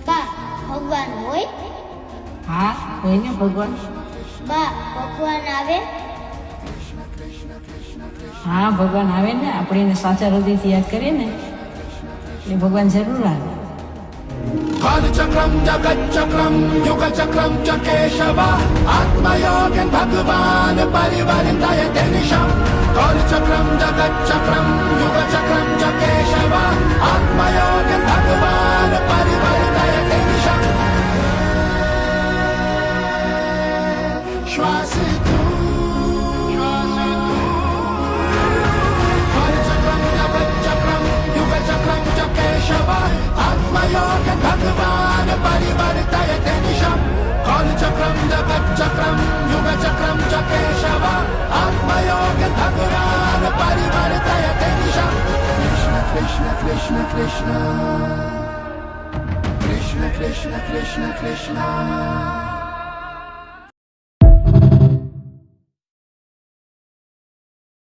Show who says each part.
Speaker 1: બા ભગવાન હોય?
Speaker 2: હા હોય ને ભગવાન.
Speaker 1: બા ભગવાન આવે?
Speaker 2: હા ભગવાન આવે ને, આપણે એને સાચા હૃદયથી યાદ કરીએ ને એટલે ભગવાન જરૂર આવે.
Speaker 3: कालचक्रम जगच्चक्रम युगचक्रम च केशव आत्मयोगन भगवान परिवर्तय निशम कालचक्रम जगच्चक्रम युगचक्रम च केशव आत्मयोगन भगवान परिवर्तय निशम श्वास कालचक्रम जगच्चक्रम युगचक्रम च केशव आत्मयोगन भगवान परिवर्तय निशम कालचक्रम जगच्चक्रम युगचक्रम च केशव आत्मयोगन भगवान परिवर्तय निशम कृष्ण कृष्ण कृष्ण कृष्ण कृष्ण कृष्ण कृष्ण कृष्ण